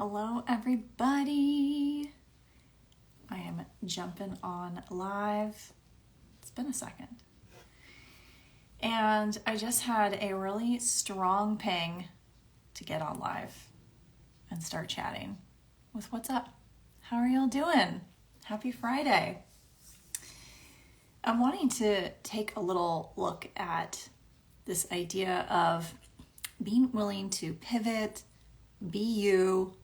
Hello, everybody. I am jumping on live. It's been a second. And I just had a really strong ping to get on live and start chatting with what's up. How are y'all doing? Happy Friday. I'm wanting to take a little look at this idea of being willing to pivot, be you,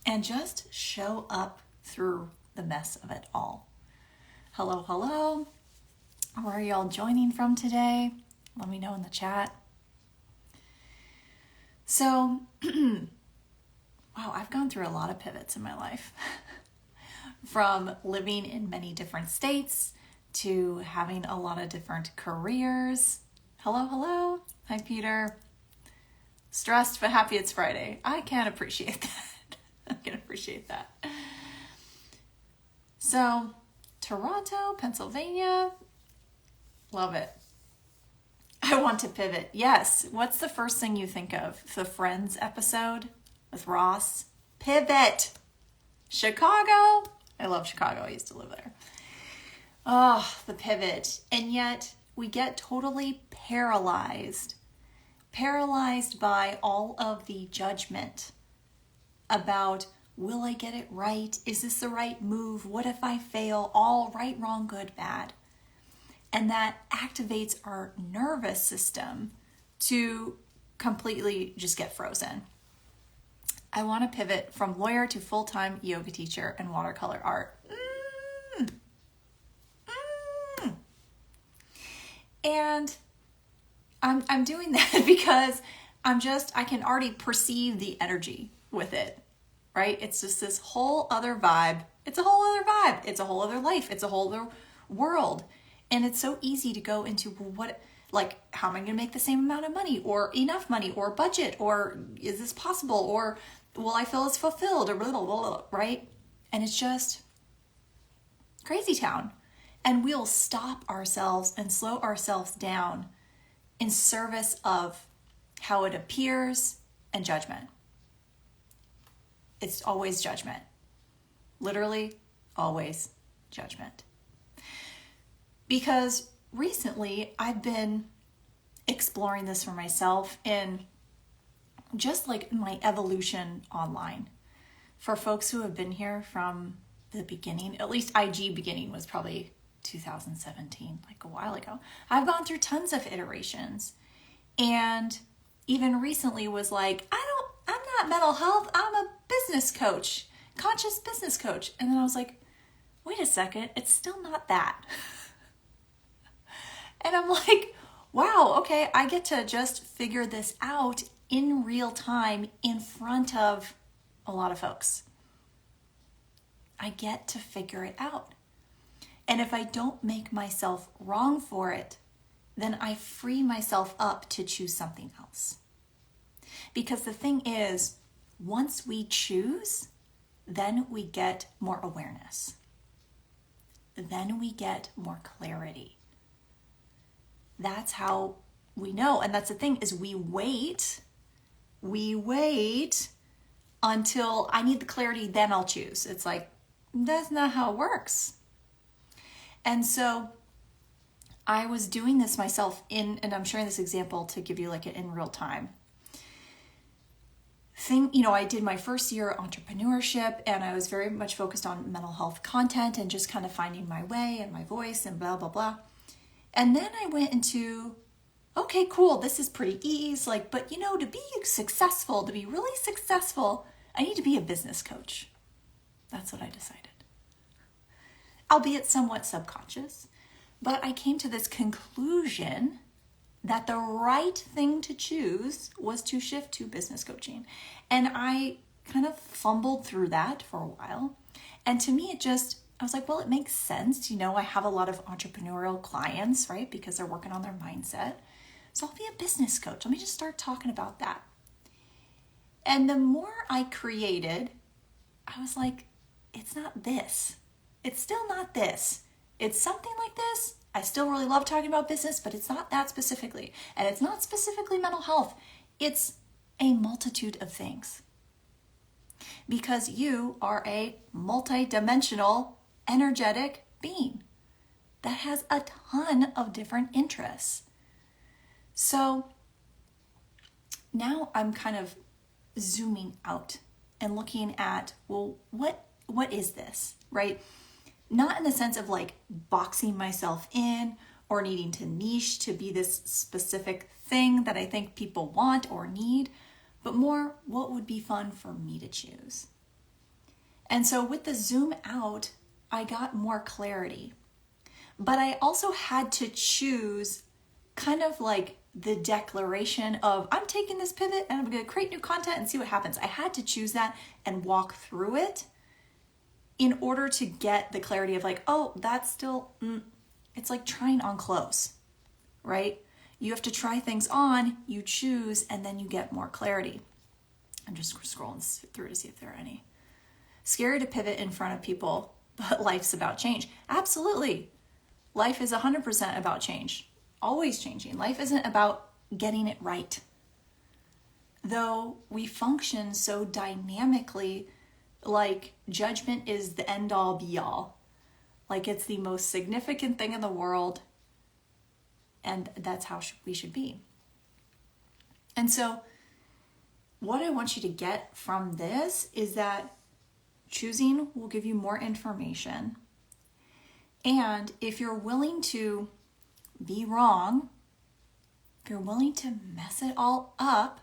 and just show up through the mess of it all. Hello, hello. Where are y'all joining from today? Let me know in the chat. So, wow, I've gone through a lot of pivots in my life. From living in many different states to having a lot of different careers. Hello, hello. Hi, Peter. Stressed but happy it's Friday. I can appreciate that. I can appreciate that. So, Toronto, Pennsylvania. Love it. I want to pivot. Yes. What's the first thing you think of? The Friends episode with Ross? Pivot. Chicago. I love Chicago. I used to live there. Oh, the pivot. And yet we get totally paralyzed by all of the judgment about, will I get it right? Is this the right move? What if I fail? All right, wrong, good, bad. And that activates our nervous system to completely just get frozen. I want to pivot from lawyer to full-time yoga teacher and watercolor art. And I'm doing that because I can already perceive the energy with it, right? It's just this whole other vibe. It's a whole other vibe. It's a whole other life. It's a whole other world. And it's so easy to go into, how am I going to make the same amount of money or enough money or budget, or is this possible? Or will I feel as fulfilled or blah, blah, blah, right? And it's just crazy town. And we'll stop ourselves and slow ourselves down in service of how it appears and judgment. It's always judgment. Literally, always judgment. Because recently I've been exploring this for myself in just like my evolution online. For folks who have been here from the beginning, at least IG beginning was probably 2017, like a while ago. I've gone through tons of iterations, and even recently was like, I'm not mental health, I'm a business coach, conscious business coach. And then I was like, wait a second, it's still not that. And I'm like, wow, okay, I get to just figure this out in real time in front of a lot of folks. I get to figure it out. And if I don't make myself wrong for it, then I free myself up to choose something else. Because the thing is, once we choose, then we get more awareness. Then we get more clarity. That's how we know. And that's the thing, is we wait until I need the clarity, then I'll choose. It's like, that's not how it works. And so I was doing this myself and I'm sharing this example to give you like an in real time thing. I did my first year entrepreneurship and I was very much focused on mental health content and just kind of finding my way and my voice and blah, blah, blah. And then I went into, okay, cool, this is pretty easy. But to be successful, to be really successful, I need to be a business coach. That's what I decided. Albeit somewhat subconscious, but I came to this conclusion that the right thing to choose was to shift to business coaching. And I kind of fumbled through that for a while. And to me, I was like, well, it makes sense. I have a lot of entrepreneurial clients, right? Because they're working on their mindset. So I'll be a business coach. Let me just start talking about that. And the more I created, I was like, it's not this. It's still not this. It's something like this. I still really love talking about business, but it's not that specifically. And it's not specifically mental health. It's a multitude of things. because you are a multidimensional energetic being that has a ton of different interests. So now I'm kind of zooming out and looking at, well, what is this, right? Not in the sense of like boxing myself in or needing to niche to be this specific thing that I think people want or need, but more what would be fun for me to choose. And so with the zoom out, I got more clarity. But I also had to choose kind of like the declaration of, I'm taking this pivot and I'm going to create new content and see what happens. I had to choose that and walk through it in order to get the clarity of like, oh, that's still, it's like trying on clothes, right? You have to try things on, you choose, and then you get more clarity. I'm just scrolling through to see if there are any. Scary to pivot in front of people, but life's about change. Absolutely. Life is 100% about change, always changing. Life isn't about getting it right. Though we function so dynamically, like judgment is the end all be all. Like it's the most significant thing in the world, and that's how we should be. And so what I want you to get from this is that choosing will give you more information. And if you're willing to be wrong, if you're willing to mess it all up,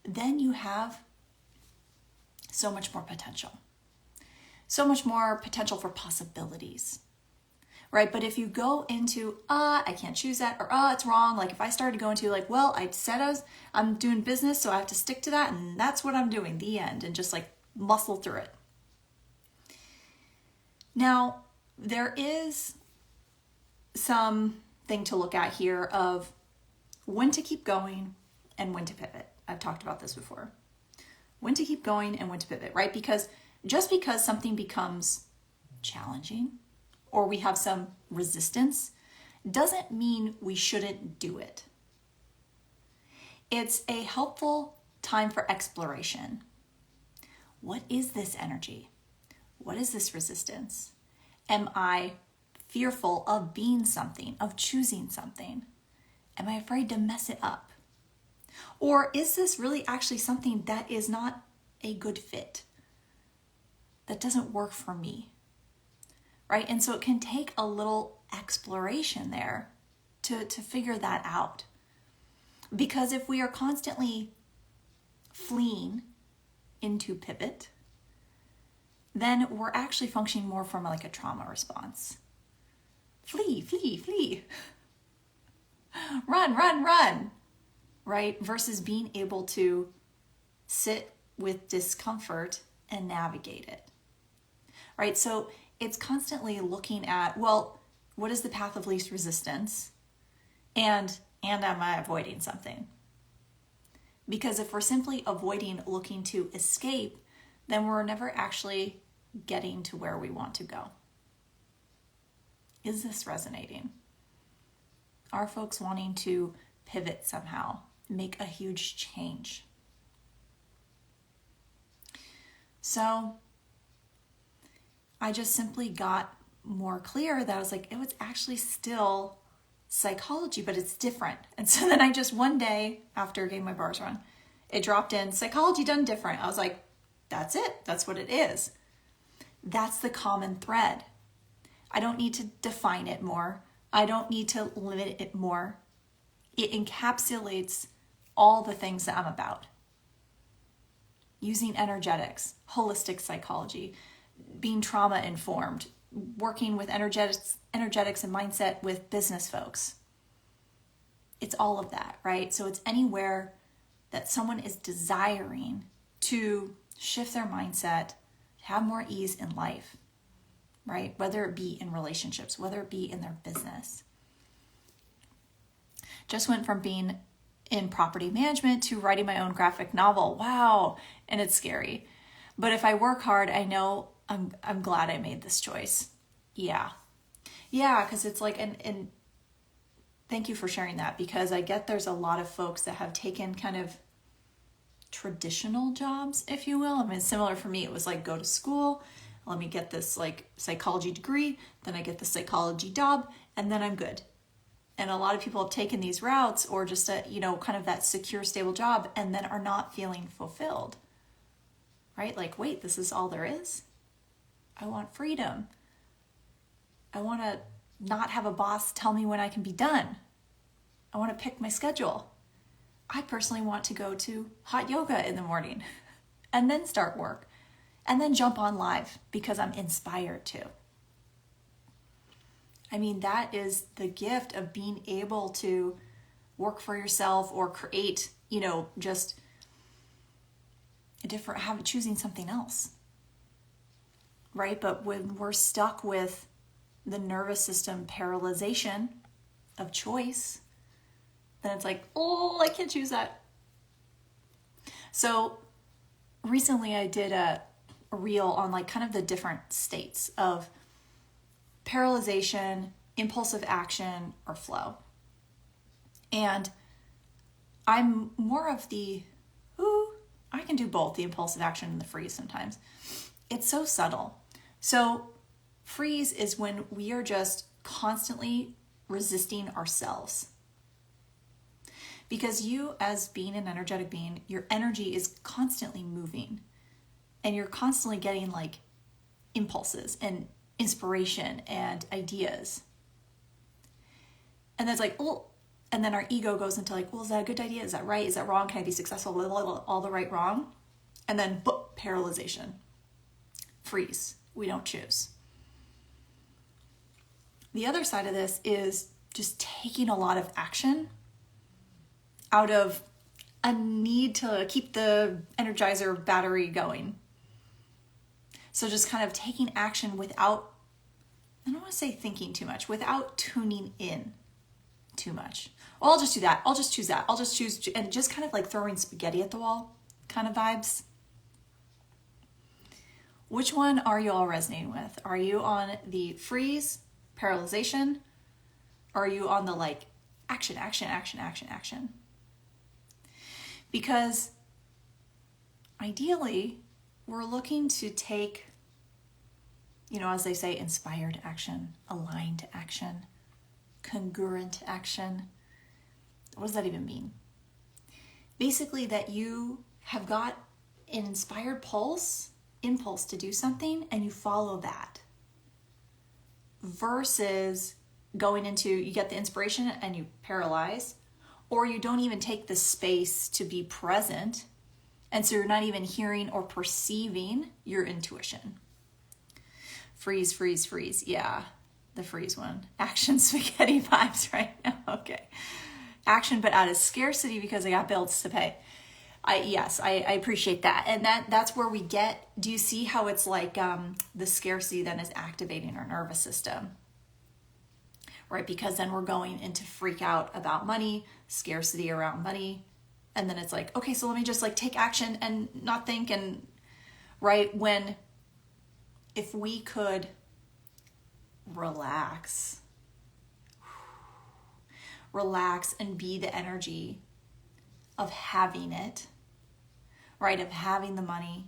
then you have so much more potential. So much more potential for possibilities, right? But if you go into, I can't choose that, or it's wrong. Like if I started going to like, well, I said I'm doing business, so I have to stick to that, and that's what I'm doing, the end, and just like muscle through it. Now, there is something to look at here of when to keep going and when to pivot. I've talked about this before. When to keep going and when to pivot, right? Because just because something becomes challenging or we have some resistance doesn't mean we shouldn't do it. It's a helpful time for exploration. What is this energy? What is this resistance? Am I fearful of being something, of choosing something? Am I afraid to mess it up? Or is this really actually something that is not a good fit? That doesn't work for me, right? And so it can take a little exploration there to figure that out. Because if we are constantly fleeing into pivot, then we're actually functioning more from like a trauma response. Flee, flee, flee. Run, run, run, right? Versus being able to sit with discomfort and navigate it, right? So it's constantly looking at, well, what is the path of least resistance? And am I avoiding something? Because if we're simply avoiding looking to escape, then we're never actually getting to where we want to go. Is this resonating? Are folks wanting to pivot somehow, make a huge change? So I just simply got more clear that I was like, it was actually still psychology, but it's different. And so then I just one day after getting my bars run, it dropped in psychology done different. I was like, that's it. That's what it is. That's the common thread. I don't need to define it more. I don't need to limit it more. It encapsulates all the things that I'm about. Using energetics, holistic psychology, being trauma informed, working with energetics and mindset with business folks. It's all of that, right? So it's anywhere that someone is desiring to shift their mindset, have more ease in life, right? Whether it be in relationships, whether it be in their business. Just went from being in property management to writing my own graphic novel. Wow. And it's scary. But if I work hard, I know I'm glad I made this choice. Yeah, because it's like, and thank you for sharing that, because I get there's a lot of folks that have taken kind of traditional jobs, if you will. I mean, similar for me, it was like go to school, let me get this like psychology degree, then I get the psychology job, and then I'm good. And a lot of people have taken these routes or just a, kind of that secure, stable job and then are not feeling fulfilled, right? Like, wait, this is all there is? I want freedom. I want to not have a boss tell me when I can be done. I want to pick my schedule. I personally want to go to hot yoga in the morning and then start work and then jump on live because I'm inspired to. I mean, that is the gift of being able to work for yourself or create, just a different, choosing something else, right? But when we're stuck with the nervous system paralyzation of choice, then it's like, oh, I can't choose that. So recently I did a reel on like kind of the different states of paralyzation, impulsive action, or flow. And I'm more of I can do both, the impulsive action and the freeze sometimes. It's so subtle. So freeze is when we are just constantly resisting ourselves. Because you, as being an energetic being, your energy is constantly moving. And you're constantly getting like impulses and inspiration and ideas. And that's like, oh, and then our ego goes into like, well, is that a good idea? Is that right? Is that wrong? Can I be successful? All the right, wrong. And then paralyzation, freeze. We don't choose. The other side of this is just taking a lot of action out of a need to keep the Energizer battery going. So just kind of taking action without, I don't want to say thinking too much, without tuning in too much. Well, I'll just do that. I'll just choose that. I'll just choose, and just kind of like throwing spaghetti at the wall kind of vibes. Which one are you all resonating with? Are you on the freeze, paralyzation? Or are you on the like action? Because ideally, we're looking to take, as they say, inspired action, aligned action, congruent action. What does that even mean? Basically, that you have got an inspired impulse to do something, and you follow that. Versus going into, you get the inspiration and you paralyze, or you don't even take the space to be present. And so you're not even hearing or perceiving your intuition. Freeze. Yeah, the freeze one. Action spaghetti vibes right now. Okay. Action, but out of scarcity because I got bills to pay. I appreciate that. And that's where we get, do you see how it's like the scarcity then is activating our nervous system? Right? Because then we're going into freak out about money, scarcity around money. And then it's like, okay, so let me just like take action and not think. And right, if we could relax and be the energy of having it, right, of having the money,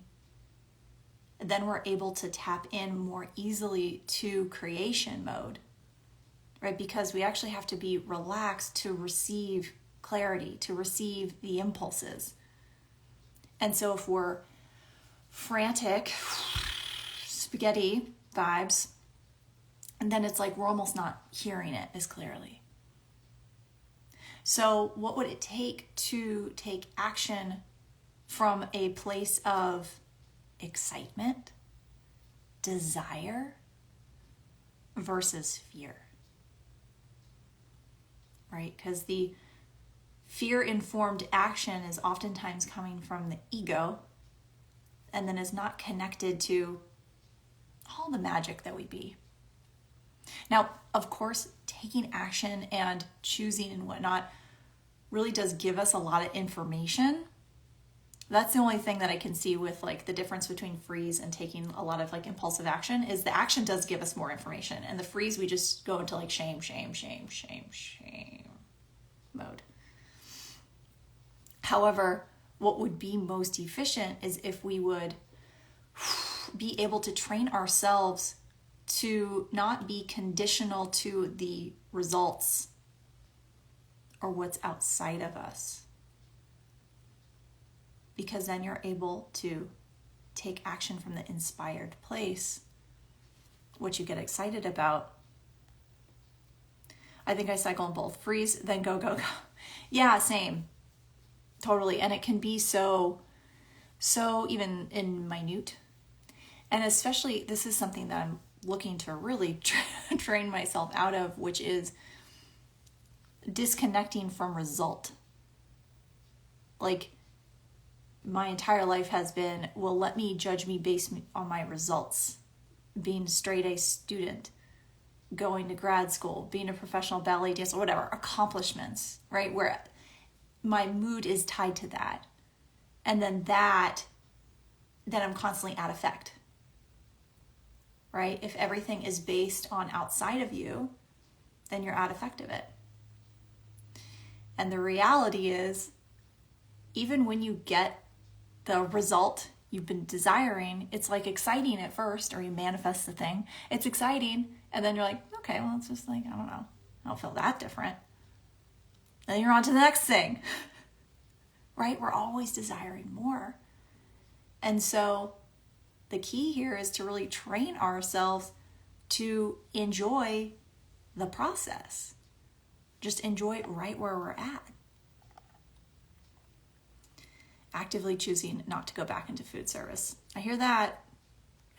then we're able to tap in more easily to creation mode, right? Because we actually have to be relaxed to receive clarity, to receive the impulses. And so if we're frantic, spaghetti vibes, and then it's like we're almost not hearing it as clearly. So what would it take to take action from a place of excitement, desire, versus fear? Right? Because the fear-informed action is oftentimes coming from the ego and then is not connected to all the magic that we be. Now, of course, taking action and choosing and whatnot really does give us a lot of information. That's the only thing that I can see with like the difference between freeze and taking a lot of like impulsive action is the action does give us more information, and the freeze we just go into like shame mode. However, what would be most efficient is if we would be able to train ourselves to not be conditional to the results or what's outside of us. Because then you're able to take action from the inspired place, what you get excited about. I think I cycle in both: freeze, then go, go, go. Yeah, same. Totally. And it can be so even in minute. And especially, this is something that I'm looking to really train myself out of, which is disconnecting from result. Like, my entire life has been, well, let me judge me based on my results. Being a straight A student, going to grad school, being a professional ballet dancer, whatever, accomplishments, right? Where my mood is tied to that. And then I'm constantly at effect, right? If everything is based on outside of you, then you're at effect of it. And the reality is, even when you get the result you've been desiring, it's like exciting at first, or you manifest the thing. It's exciting, and then you're like, okay, well, it's just like, I don't know. I don't feel that different. And then you're on to the next thing, right? We're always desiring more. And so the key here is to really train ourselves to enjoy the process. Just enjoy it right where we're at. Actively choosing not to go back into food service. I hear that.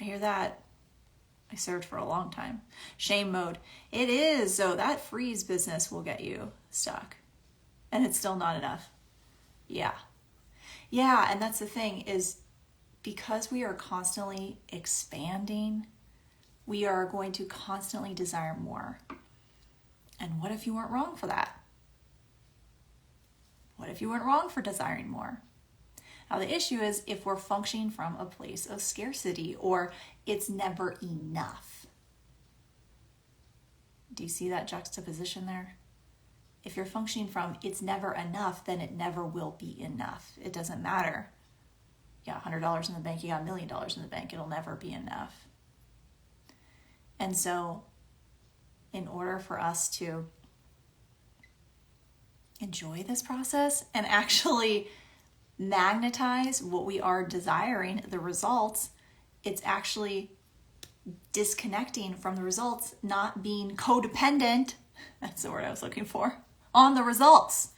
I served for a long time. Shame mode. It is. So that freeze business will get you stuck. And it's still not enough. Yeah. And that's the thing, is because we are constantly expanding, we are going to constantly desire more. And what if you weren't wrong for that? What if you weren't wrong for desiring more? Now, the issue is if we're functioning from a place of scarcity, or it's never enough. Do you see that juxtaposition there? If you're functioning from it's never enough, then it never will be enough. It doesn't matter. You got $100 in the bank, you got $1 million in the bank, it'll never be enough. And so, in order for us to enjoy this process and actually magnetize what we are desiring, the results, it's actually disconnecting from the results, not being codependent, that's the word I was looking for, on the results.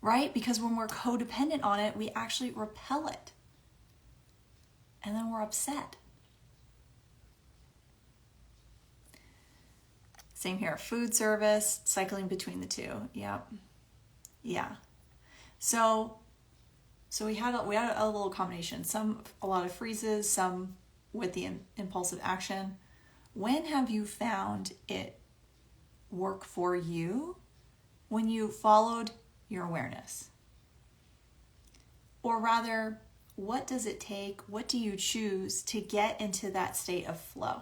Right? Because when we're codependent on it, we actually repel it. And then we're upset. Same here, food service, cycling between the two. Yep. Yeah. So we had a little combination. A lot of freezes, some with the impulsive action. When have you found it work for you? When you followed your awareness? Or rather, what does it take? What do you choose to get into that state of flow?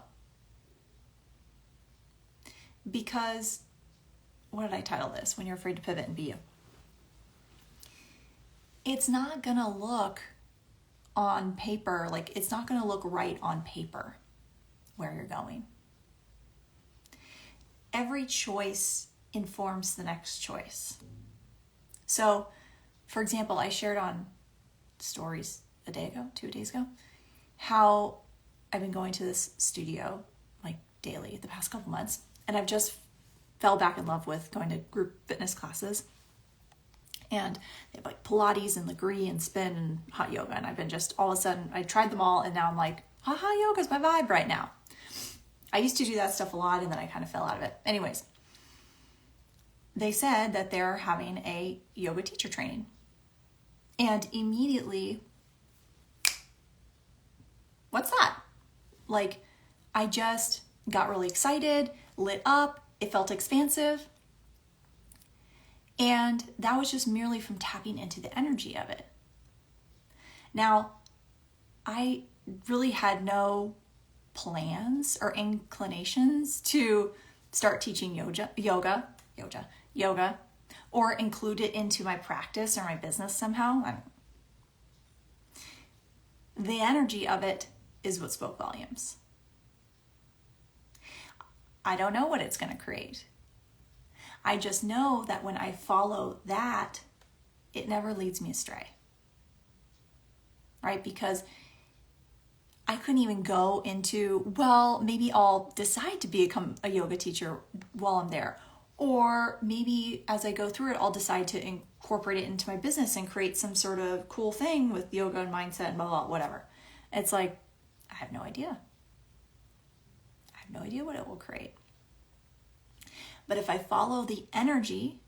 Because, what did I title this? When you're afraid to pivot and be you. It's not going to look on paper, like it's not going to look right on paper where you're going. Every choice informs the next choice. So, for example, I shared on stories 2 days ago, how I've been going to this studio like daily the past couple months, and I've just fell back in love with going to group fitness classes. And they have like Pilates and Legree and spin and hot yoga. And I've been just, all of a sudden, I tried them all, and now I'm like, hot yoga's my vibe right now. I used to do that stuff a lot, and then I kind of fell out of it. Anyways, they said that they're having a yoga teacher training. And immediately, what's that? Like, I just got really excited, lit up, it felt expansive. And that was just merely from tapping into the energy of it. Now, I really had no plans or inclinations to start teaching yoga or include it into my practice or my business somehow. The energy of it is what spoke volumes. I don't know what it's going to create. I just know that when I follow that, it never leads me astray. Right? Because I couldn't even go into, well, maybe I'll decide to become a yoga teacher while I'm there. Or maybe as I go through it, I'll decide to incorporate it into my business and create some sort of cool thing with yoga and mindset and blah, blah, whatever. It's like, I have no idea. I have no idea what it will create. But if I follow the energy,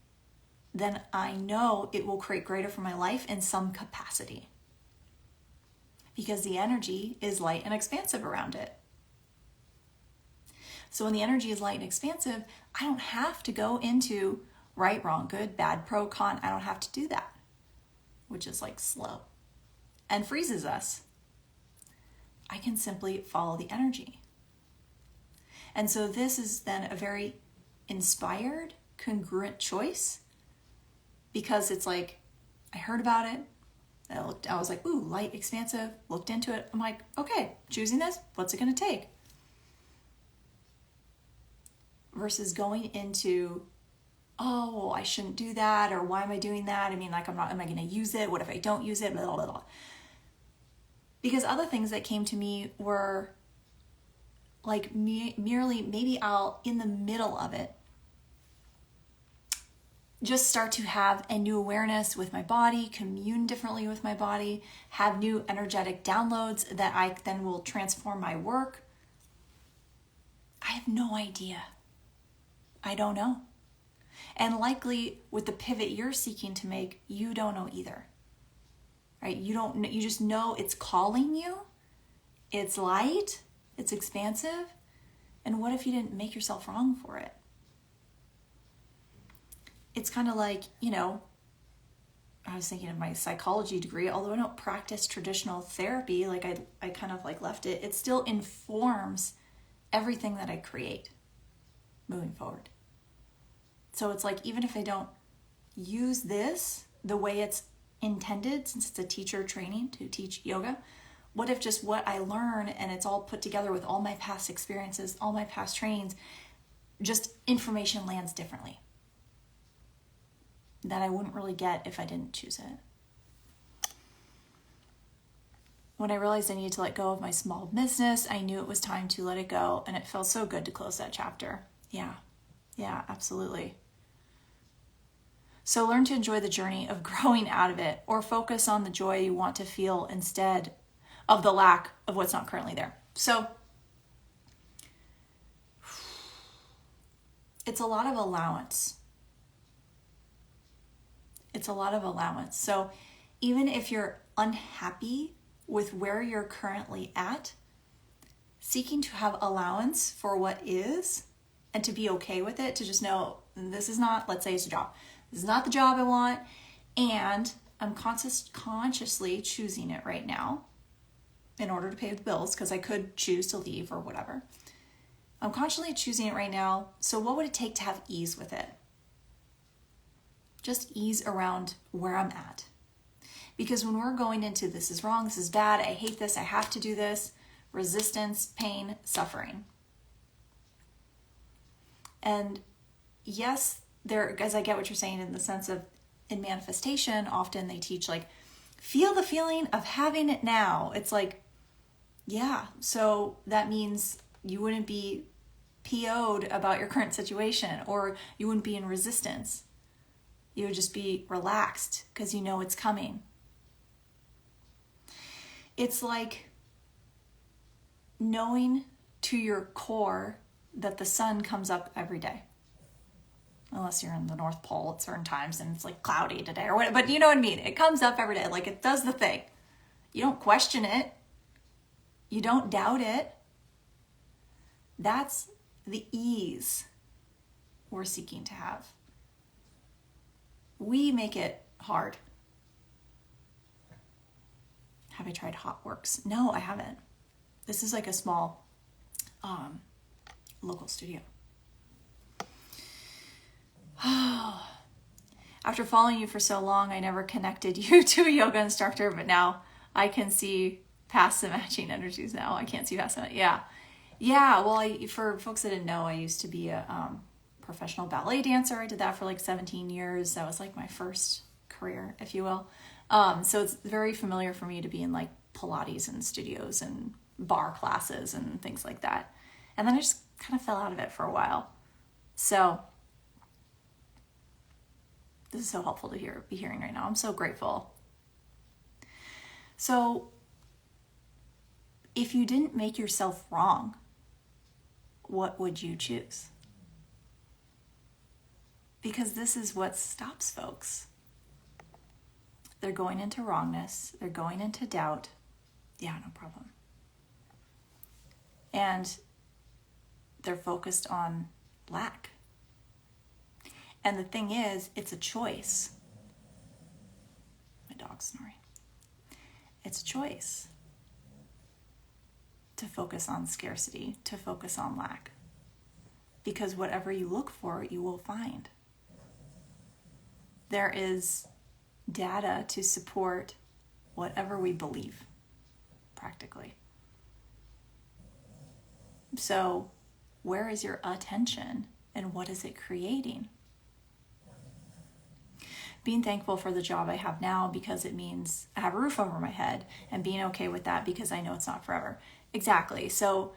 then I know it will create greater for my life in some capacity. Because the energy is light and expansive around it. So when the energy is light and expansive, I don't have to go into right, wrong, good, bad, pro, con. I don't have to do that, which is like slow and freezes us. I can simply follow the energy. And so this is then a very inspired, congruent choice, because it's like, I heard about it. I was like, ooh, light, expansive, looked into it. I'm like, okay, choosing this, what's it going to take? Versus going into, oh, I shouldn't do that, or why am I doing that? I mean, like, am I going to use it? What if I don't use it? Blah, blah, blah. Because other things that came to me were like merely, maybe I'll, in the middle of it, just start to have a new awareness with my body, commune differently with my body, have new energetic downloads that I then will transform my work. I have no idea. I don't know. And likely with the pivot you're seeking to make, you don't know either. Right? You just know it's calling you. It's light, it's expansive. And what if you didn't make yourself wrong for it? It's kind of like, I was thinking of my psychology degree, although I don't practice traditional therapy, like I kind of like left it, it still informs everything that I create moving forward. So it's like, even if I don't use this the way it's intended, since it's a teacher training to teach yoga, what if just what I learn and it's all put together with all my past experiences, all my past trainings, just information lands differently that I wouldn't really get if I didn't choose it. When I realized I needed to let go of my small business, I knew it was time to let it go, and it felt so good to close that chapter. Yeah, absolutely. So learn to enjoy the journey of growing out of it, or focus on the joy you want to feel instead of the lack of what's not currently there. So it's a lot of allowance. So even if you're unhappy with where you're currently at, seeking to have allowance for what is and to be okay with it, to just know this is not, let's say it's a job. This is not the job I want, and I'm consciously choosing it right now in order to pay the bills, because I could choose to leave or whatever. I'm consciously choosing it right now, so what would it take to have ease with it? Just ease around where I'm at. Because when we're going into this is wrong, this is bad, I hate this, I have to do this, resistance, pain, suffering. And yes, as I get what you're saying in the sense of in manifestation, often they teach like, feel the feeling of having it now. It's like, yeah, so that means you wouldn't be PO'd about your current situation, or you wouldn't be in resistance. You would just be relaxed because you know it's coming. It's like knowing to your core that the sun comes up every day. Unless you're in the North Pole at certain times and it's like cloudy today or whatever. But you know what I mean? It comes up every day. Like, it does the thing. You don't question it. You don't doubt it. That's the ease we're seeking to have. We make it hard. Have I tried HotWorks? No, I haven't. This is like a small local studio. After following you for so long, I never connected you to a yoga instructor, but now I can see past the matching energies now. I can't see past that. Yeah. Yeah. Well, for folks that didn't know, I used to be a professional ballet dancer. I did that for like 17 years. That was like my first career, if you will. So it's very familiar for me to be in like Pilates and studios and bar classes and things like that. And then I just kind of fell out of it for a while. So this is so helpful to be hearing right now. I'm so grateful. So if you didn't make yourself wrong, what would you choose? Because this is what stops folks. They're going into wrongness. They're going into doubt. Yeah, no problem. And they're focused on lack. And the thing is, it's a choice. My dog's snoring. It's a choice to focus on scarcity, to focus on lack. Because whatever you look for, you will find. There is data to support whatever we believe, practically. So, where is your attention and what is it creating? Being thankful for the job I have now because it means I have a roof over my head, and being okay with that because I know it's not forever. Exactly. So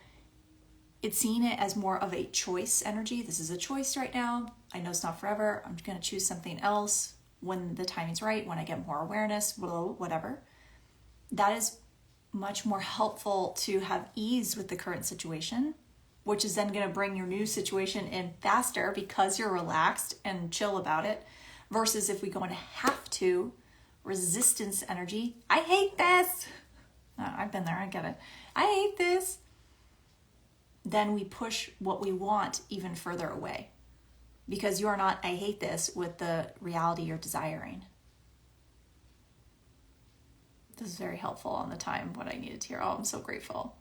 it's seeing it as more of a choice energy. This is a choice right now. I know it's not forever. I'm going to choose something else when the timing's right, when I get more awareness, whatever. That is much more helpful to have ease with the current situation, which is then going to bring your new situation in faster because you're relaxed and chill about it. Versus if we go into have to, resistance energy. I hate this. Oh, I've been there. I get it. I hate this. Then we push what we want even further away. Because you're not, I hate this, with the reality you're desiring. This is very helpful on the time, what I needed to hear. Oh, I'm so grateful.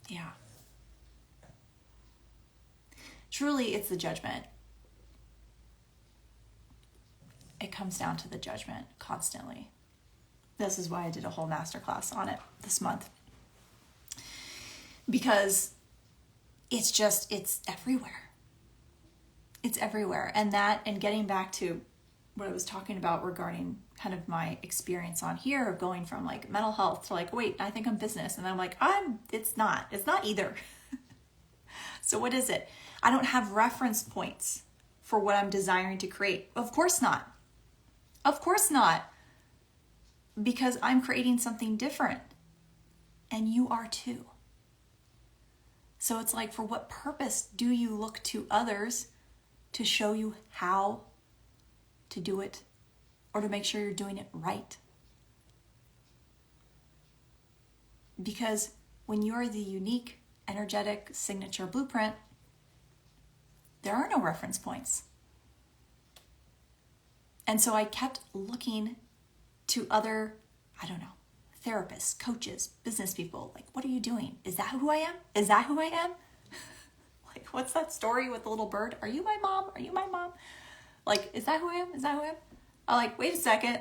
Yeah. Truly, it's the judgment. It comes down to the judgment constantly. This is why I did a whole masterclass on it this month. Because it's everywhere. It's everywhere. And getting back to what I was talking about regarding kind of my experience on here of going from like mental health to like, wait, I think I'm business. And then I'm like, it's not either. So what is it? I don't have reference points for what I'm desiring to create. Of course not. Of course not. Because I'm creating something different. And you are too. So it's like, for what purpose do you look to others to show you how to do it or to make sure you're doing it right? Because when you're the unique, energetic signature blueprint, there are no reference points. And so I kept looking to other, therapists, coaches, business people. Like, what are you doing? Is that who I am? Is that who I am? Like, what's that story with the little bird? Are you my mom? Are you my mom? Like, is that who I am? Is that who I am? I'm like, wait a second.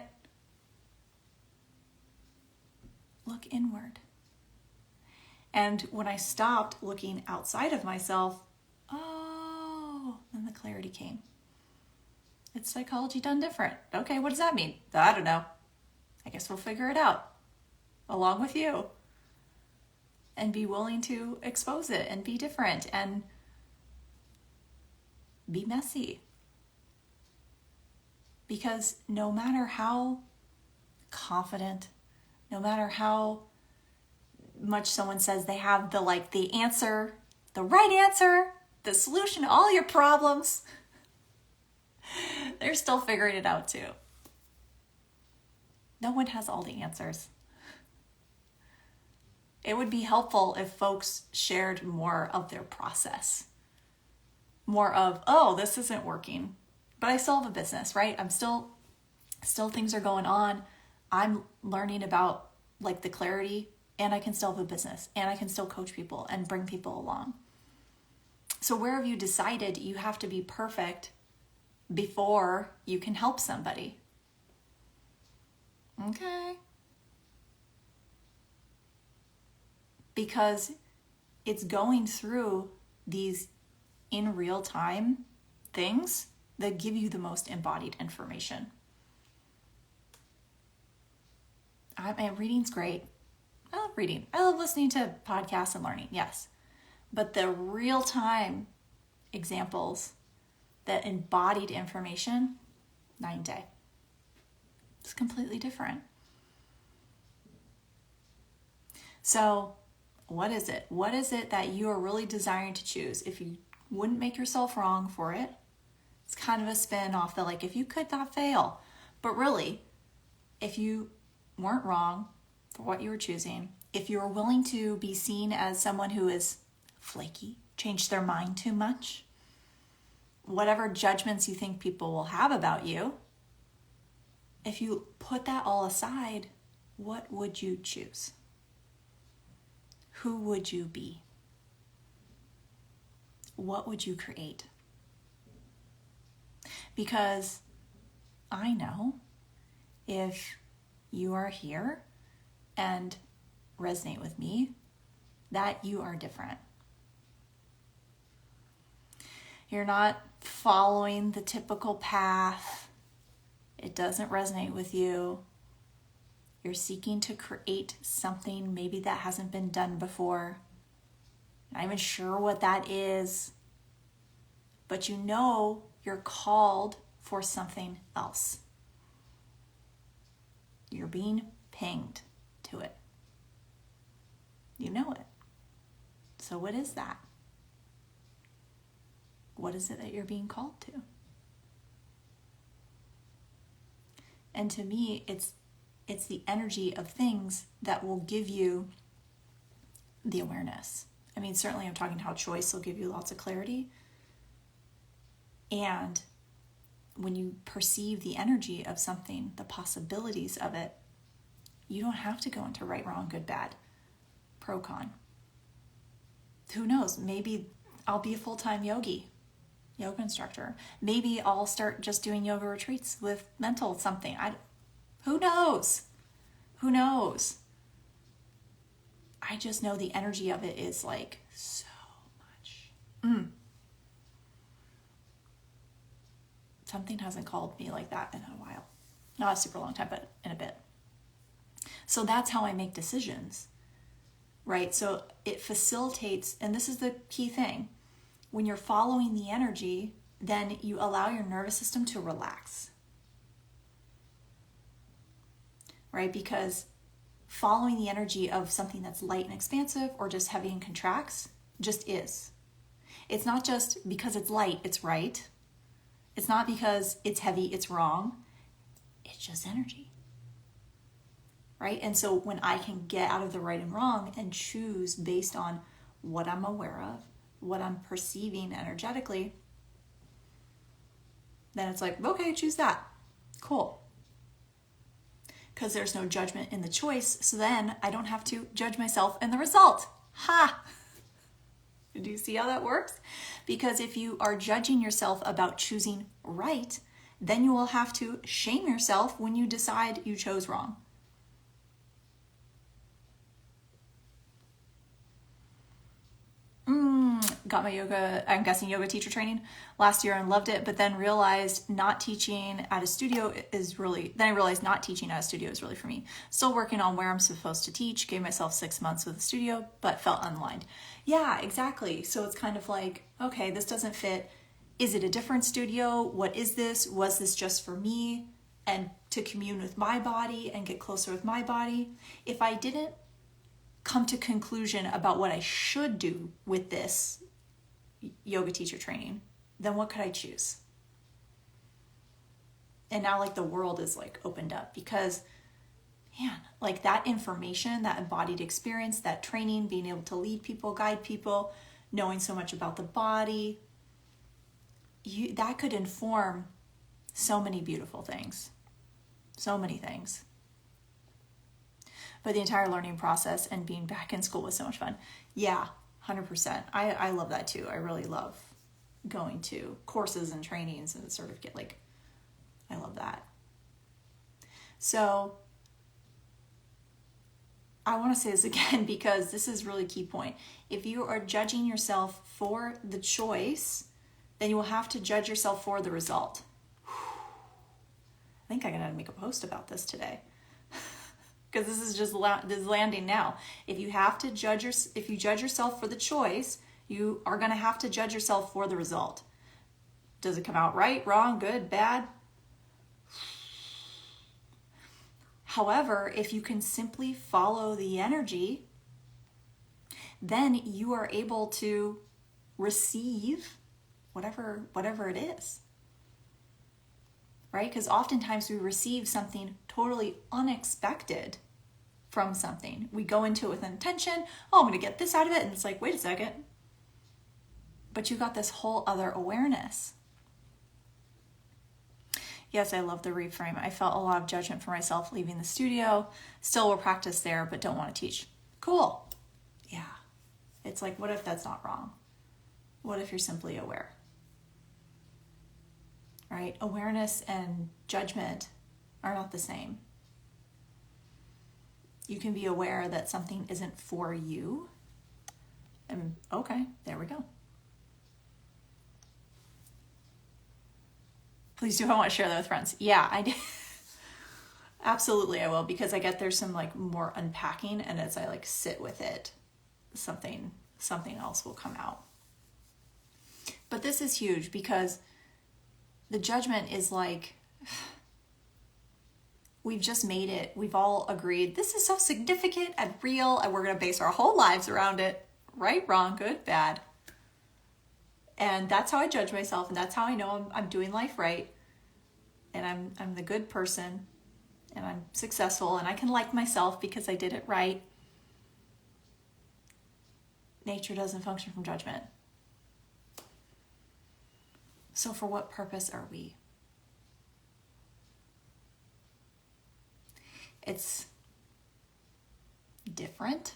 Look inward. And when I stopped looking outside of myself, then the clarity came. It's psychology done different. Okay, what does that mean? I don't know. I guess we'll figure it out along with you. And be willing to expose it and be different and be messy. Because no matter how confident, no matter how much someone says they have the answer, the right answer, the solution to all your problems, they're still figuring it out too. No one has all the answers. It would be helpful if folks shared more of their process. More of, this isn't working, but I still have a business, right? I'm still things are going on. I'm learning about the clarity, and I can still have a business, and I can still coach people and bring people along. So where have you decided you have to be perfect before you can help somebody. Okay. Because it's going through these in real time things that give you the most embodied information. Reading's great. I love reading. I love listening to podcasts and learning, yes. But the real time examples, that embodied information, night and day. It's completely different. So what is it? What is it that you are really desiring to choose? If you wouldn't make yourself wrong for it, it's kind of a spin off the like, if you could not fail. But really, if you weren't wrong for what you were choosing, if you were willing to be seen as someone who is flaky, changed their mind too much, whatever judgments you think people will have about you, if you put that all aside, what would you choose? Who would you be? What would you create? Because I know if you are here and resonate with me, that you are different. You're not following the typical path. It doesn't resonate with you. You're seeking to create something maybe that hasn't been done before. Not even sure what that is. But you know you're called for something else. You're being pinged to it. You know it. So what is that? What is it that you're being called to? And to me, it's the energy of things that will give you the awareness. I mean, certainly I'm talking how choice will give you lots of clarity. And when you perceive the energy of something, the possibilities of it, you don't have to go into right, wrong, good, bad, pro, con. Who knows? Maybe I'll be a full-time yoga instructor. Maybe I'll start just doing yoga retreats with mental something. Who knows? Who knows? I just know the energy of it is like so much. Something hasn't called me like that in a while. Not a super long time, but in a bit. So that's how I make decisions, right? So it facilitates, and this is the key thing. When you're following the energy, then you allow your nervous system to relax, right? Because following the energy of something that's light and expansive or just heavy and contracts just is. It's not just because it's light, it's right. It's not because it's heavy, it's wrong. It's just energy, right? And so when I can get out of the right and wrong and choose based on what I'm aware of, what I'm perceiving energetically, then it's like, okay, choose that. Cool. Because there's no judgment in the choice, so then I don't have to judge myself in the result. Ha! Do you see how that works? Because if you are judging yourself about choosing right, then you will have to shame yourself when you decide you chose wrong. Got my yoga teacher training last year and loved it, but then realized not teaching at a studio is really for me. Still working on where I'm supposed to teach, gave myself 6 months with a studio, but felt unaligned. Yeah, exactly. So it's kind of like, okay, this doesn't fit. Is it a different studio? What is this? Was this just for me and to commune with my body and get closer with my body? If I didn't come to conclusion about what I should do with this yoga teacher training, then what could I choose? And now like the world is like opened up because man, like that information, that embodied experience, that training, being able to lead people, guide people, knowing so much about the body, that could inform so many beautiful things, so many things. But the entire learning process and being back in school was so much fun. Yeah, 100%. I love that too. I really love going to courses and trainings and sort of get like, I love that. So I want to say this again because this is really a key point. If you are judging yourself for the choice, then you will have to judge yourself for the result. I think I'm going to make a post about this today because this is just this is landing now. If you judge yourself for the choice, you are going to have to judge yourself for the result. Does it come out right, wrong, good, bad? However, if you can simply follow the energy, then you are able to receive whatever it is. Right? Because oftentimes we receive something totally unexpected from something. We go into it with an intention, oh, I'm going to get this out of it. And it's like, wait a second. But you got this whole other awareness. Yes, I love the reframe. I felt a lot of judgment for myself leaving the studio. Still will practice there, but don't want to teach. Cool. Yeah. It's like, what if that's not wrong? What if you're simply aware? Right? Awareness and judgment are not the same. You can be aware that something isn't for you. And okay, there we go. Please do. I want to share that with friends. Yeah, I do. Absolutely, I will, because I get there's some like more unpacking, and as I like sit with it, something else will come out. But this is huge because the judgment is like, we've just made it. We've all agreed this is so significant and real, and we're going to base our whole lives around it. Right, wrong, good, bad. And that's how I judge myself, and that's how I know I'm doing life right, and I'm the good person, and I'm successful, and I can like myself because I did it right. Nature doesn't function from judgment. So for what purpose are we? It's different.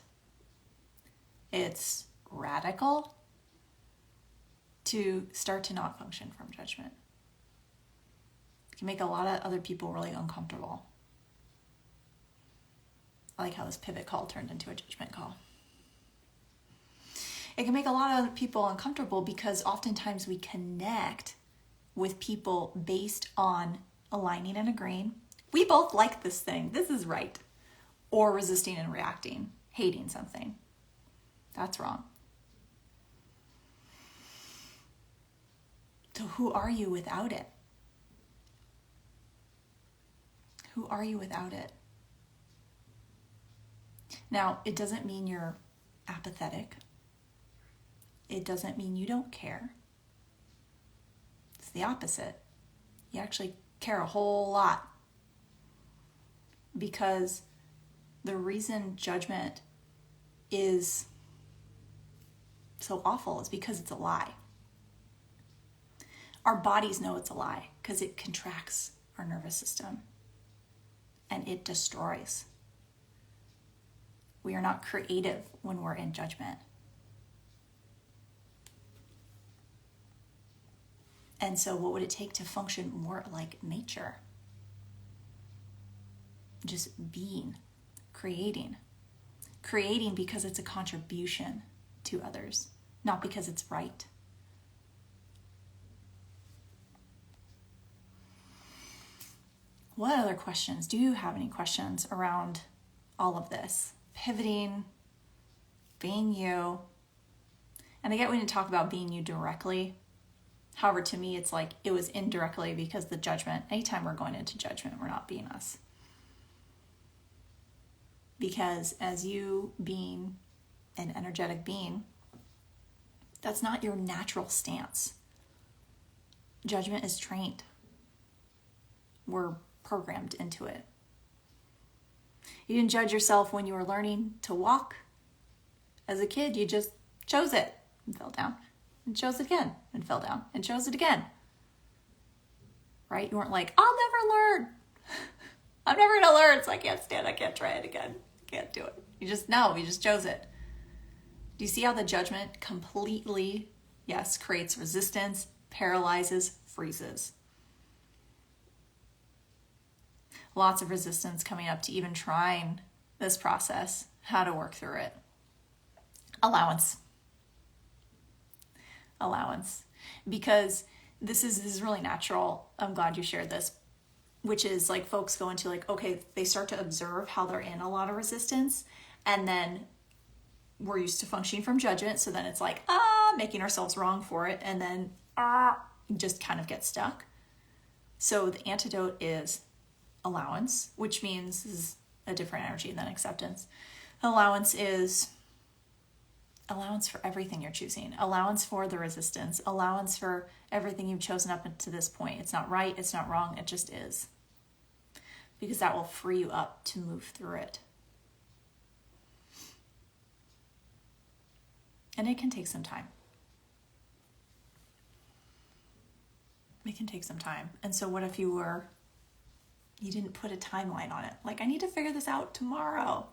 It's radical. To start to not function from judgment. It can make a lot of other people really uncomfortable. I like how this pivot call turned into a judgment call. It can make a lot of people uncomfortable because oftentimes we connect with people based on aligning and agreeing. We both like this thing. This is right. Or resisting and reacting, hating something. That's wrong. So who are you without it? Who are you without it? Now, it doesn't mean you're apathetic. It doesn't mean you don't care. It's the opposite. You actually care a whole lot. Because the reason judgment is so awful is because it's a lie. Our bodies know it's a lie because it contracts our nervous system and it destroys. We are not creative when we're in judgment. And so what would it take to function more like nature? Just being, creating. Creating because it's a contribution to others, not because it's right. What other questions? Do you have any questions around all of this? Pivoting, being you. And I get we didn't talk about being you directly. However, to me, it's like it was indirectly because the judgment, anytime we're going into judgment, we're not being us. Because as you being an energetic being, that's not your natural stance. Judgment is trained. We're programmed into it. You didn't judge yourself when you were learning to walk. As a kid, you just chose it and fell down, and chose it again and fell down, and chose it again. Right? You weren't like, I'll never learn. I'm never going to learn, so I can't stand. I can't try it again. I can't do it. You just chose it. Do you see how the judgment completely Yes, creates resistance, paralyzes, freezes. Lots of resistance coming up to even trying this process, how to work through it. Allowance. Because this is really natural. I'm glad you shared this, which is like folks go into like, okay, they start to observe how they're in a lot of resistance, and then we're used to functioning from judgment. So then it's like, making ourselves wrong for it. And then, just kind of get stuck. So the antidote is allowance, which means this is a different energy than acceptance. Allowance is allowance for everything you're choosing, allowance for the resistance, allowance for everything you've chosen up to this point. It's not right, it's not wrong, it just is. Because that will free you up to move through it. And it can take some time. It can take some time. And so what if you didn't put a timeline on it? Like, I need to figure this out tomorrow.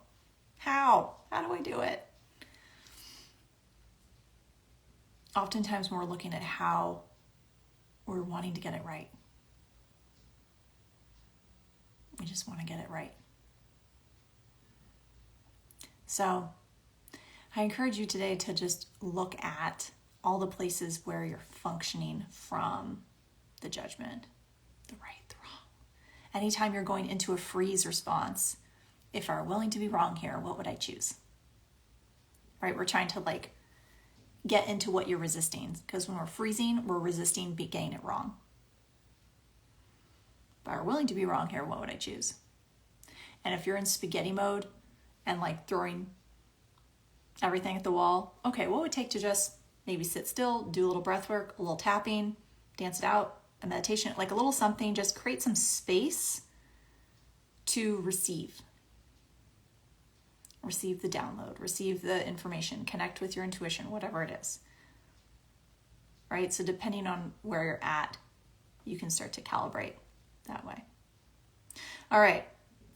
How do I do it? Oftentimes when we're looking at how we're wanting to get it right. We just want to get it right. So I encourage you today to just look at all the places where you're functioning from the judgment, the right, the wrong. Anytime you're going into a freeze response, if I were willing to be wrong here, what would I choose? Right? We're trying to get into what you're resisting, because when we're freezing, we're resisting getting it wrong. If I were willing to be wrong here, what would I choose? And if you're in spaghetti mode and throwing everything at the wall, okay, what would it take to just maybe sit still, do a little breath work, a little tapping, dance it out, a meditation, like a little something, just create some space to receive the download, receive the information, connect with your intuition, whatever it is. Right? So depending on where you're at, you can start to calibrate that way. All right.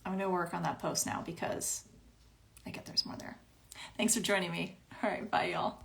I'm going to work on that post now because I get there's more there. Thanks for joining me. All right. Bye, y'all.